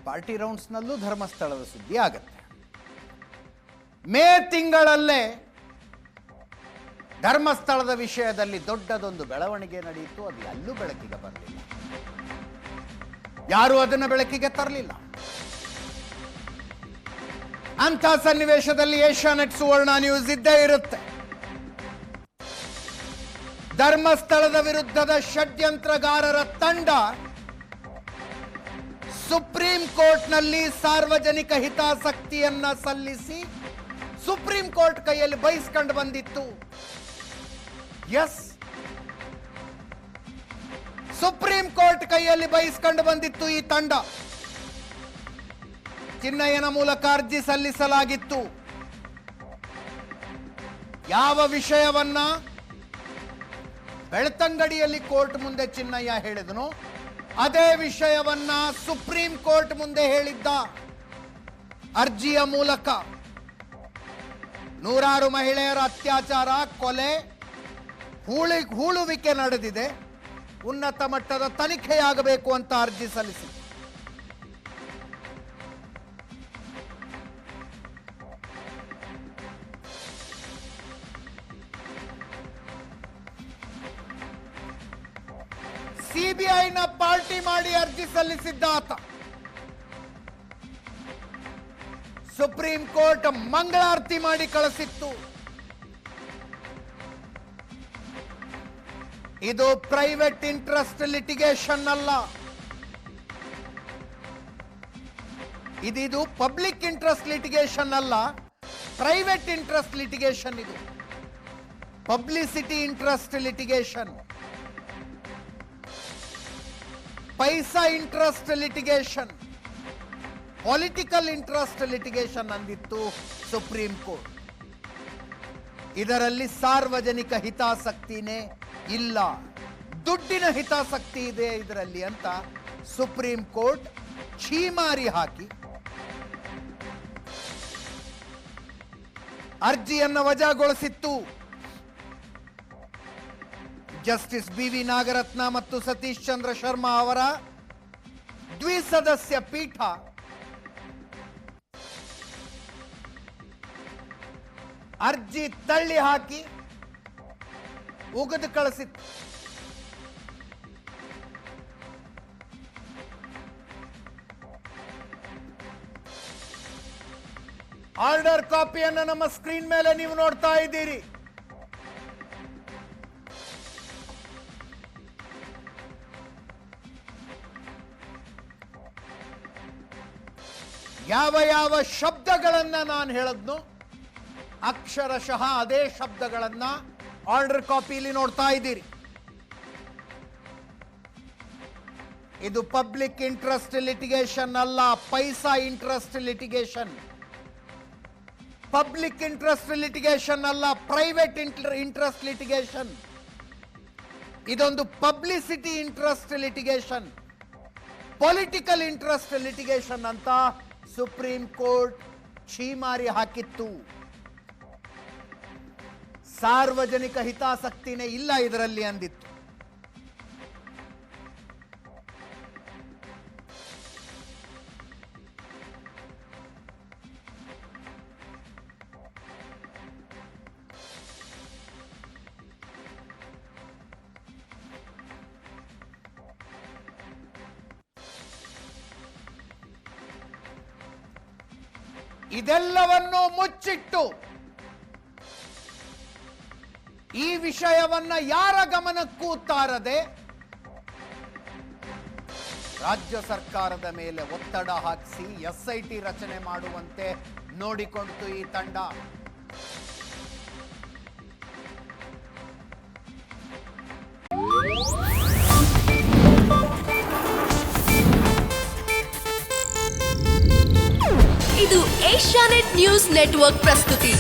Party ರೌಂಡ್ಸ್ನಲ್ಲೂ ಧರ್ಮಸ್ಥಳದ ಸುದ್ದಿ ಆಗುತ್ತೆ. ಮೇ ತಿಂಗಳಲ್ಲೇ ಧರ್ಮಸ್ಥಳದ ವಿಷಯದಲ್ಲಿ ದೊಡ್ಡದೊಂದು ಬೆಳವಣಿಗೆ ನಡೆಯಿತು. ಅದು ಎಲ್ಲೂ ಬೆಳಕಿಗೆ ಬರಲಿಲ್ಲ, ಯಾರು ಅದನ್ನು ಬೆಳಕಿಗೆ ತರಲಿಲ್ಲ. ಅಂಥ ಸನ್ನಿವೇಶದಲ್ಲಿ ಏಷ್ಯಾನೆಟ್ ಸುವರ್ಣ ನ್ಯೂಸ್ ಇದ್ದೇ ಇರುತ್ತೆ. ಧರ್ಮಸ್ಥಳದ ವಿರುದ್ಧದ ಷಡ್ಯಂತ್ರಗಾರರ ತಂಡ ಸುಪ್ರೀಂ ಕೋರ್ಟ್ನಲ್ಲಿ ಸಾರ್ವಜನಿಕ ಹಿತಾಸಕ್ತಿಯನ್ನ ಸಲ್ಲಿಸಿ ಸುಪ್ರೀಂ ಕೋರ್ಟ್ ಕೈಯಲ್ಲಿ ಬಯಸ್ಕೊಂಡು ಬಂದಿತ್ತು. ಎಸ್, ಸುಪ್ರೀಂ ಕೋರ್ಟ್ ಕೈಯಲ್ಲಿ ಬಯಸ್ಕೊಂಡು ಬಂದಿತ್ತು ಈ ತಂಡ. ಚಿನ್ನಯ್ಯನ ಮೂಲಕ ಅರ್ಜಿ ಸಲ್ಲಿಸಲಾಗಿತ್ತು. ಯಾವ ವಿಷಯವನ್ನ ಬೆಳ್ತಂಗಡಿಯಲ್ಲಿ ಕೋರ್ಟ್ ಮುಂದೆ ಚಿನ್ನಯ್ಯ ಹೇಳಿದನು, ಅದೇ ವಿಷಯವನ್ನ ಸುಪ್ರೀಂ ಕೋರ್ಟ್ ಮುಂದೆ ಹೇಳಿದ್ದ. ಅರ್ಜಿಯ ಮೂಲಕ ನೂರಾರು ಮಹಿಳೆಯರ ಅತ್ಯಾಚಾರ, ಕೊಲೆ, ಹೂಳುವಿಕೆ ನಡೆದಿದೆ, ಉನ್ನತ ಮಟ್ಟದ ತನಿಖೆಯಾಗಬೇಕು ಅಂತ ಅರ್ಜಿ ಸಲ್ಲಿಸಿದೆ. ಸಿಬಿಐನ ಪಾರ್ಟಿ ಮಾಡಿ ಅರ್ಜಿ ಸಲ್ಲಿಸಿದ್ದ ಆತ ಸುಪ್ರೀಂ ಕೋರ್ಟ್ ಮಂಗಳಾರತಿ ಮಾಡಿ ಕಳಿಸಿತ್ತು. ಇದು ಪ್ರೈವೇಟ್ ಇಂಟ್ರೆಸ್ಟ್ ಲಿಟಿಗೇಷನ್ ಅಲ್ಲ, ಇದು ಪಬ್ಲಿಕ್ ಇಂಟ್ರೆಸ್ಟ್ ಲಿಟಿಗೇಷನ್ ಅಲ್ಲ, ಪ್ರೈವೇಟ್ ಇಂಟ್ರೆಸ್ಟ್ ಲಿಟಿಗೇಷನ್. ಇದು publicity interest litigation, paisa interest litigation, political interest litigation ಅಂದಿತ್ತು ಸುಪ್ರೀಂ ಕೋರ್ಟ್. ಇದರಲ್ಲಿ ಸಾರ್ವಜನಿಕ ಹಿತಾಸಕ್ತಿನೇ ಇಲ್ಲ, ದುಡ್ಡಿನ ಹಿತಾಸಕ್ತಿ ಇದೆ ಇದರಲ್ಲಿ ಅಂತ ಸುಪ್ರೀಂ ಕೋರ್ಟ್ ಛೀಮಾರಿ ಹಾಕಿ ಅರ್ಜಿಯನ್ನು ವಜಾಗೊಳಿಸಿತ್ತು. Justice BV. ನಾಗರತ್ನ ಮತ್ತು ಸತೀಶ್ ಚಂದ್ರ ಶರ್ಮಾ ಅವರ ದ್ವಿಸದಸ್ಯ ಪೀಠ ಅರ್ಜಿ ತಳ್ಳಿ ಹಾಕಿ ಉಗಿದು ಕಳಿಸಿತ್ತು. ಆರ್ಡರ್ ಕಾಪಿಯನ್ನು ನಮ್ಮ ಸ್ಕ್ರೀನ್ ಮೇಲೆ ನೀವು ನೋಡ್ತಾ ಇದ್ದೀರಿ. ಯಾವ ಯಾವ ಶಬ್ದಗಳನ್ನ ನಾನು ಹೇಳದ್ನೋ ಅಕ್ಷರಶಃ ಅದೇ ಶಬ್ದಗಳನ್ನ ಆರ್ಡರ್ ಕಾಪಿಯಲ್ಲಿ ನೋಡ್ತಾ ಇದ್ದೀರಿ. ಇದು ಪಬ್ಲಿಕ್ ಇಂಟ್ರೆಸ್ಟ್ ಲಿಟಿಗೇಷನ್ ಅಲ್ಲ, paisa interest litigation. Public interest litigation ಅಲ್ಲ, ಪ್ರೈವೇಟ್ ಇಂಟ್ರೆಸ್ಟ್ ಲಿಟಿಗೇಷನ್. ಇದೊಂದು publicity interest litigation, political interest litigation ಅಂತ ಸುಪ್ರೀಂ ಕೋರ್ಟ್ ಛೀಮಾರಿ ಹಾಕಿತ್ತು. ಸಾರ್ವಜನಿಕ ಹಿತಾಸಕ್ತಿನೇ ಇಲ್ಲ ಇದರಲ್ಲಿ ಅಂದಿತ್ತು. ಇದೆಲ್ಲವನ್ನೂ ಮುಚ್ಚಿಟ್ಟು ಈ ವಿಷಯವನ್ನ ಯಾರ ಗಮನಕ್ಕೂ ತಾರದೆ ರಾಜ್ಯ ಸರ್ಕಾರದ ಮೇಲೆ ಒತ್ತಡ ಹಾಕಿಸಿ ಎಸ್ಐಟಿ ರಚನೆ ಮಾಡುವಂತೆ ನೋಡಿಕೊಂಡಿತು ಈ ತಂಡ. ಇದು ಏಷ್ಯಾನೆಟ್ ನ್ಯೂಸ್ ನೆಟ್ವರ್ಕ್ ಪ್ರಸ್ತುತಿ.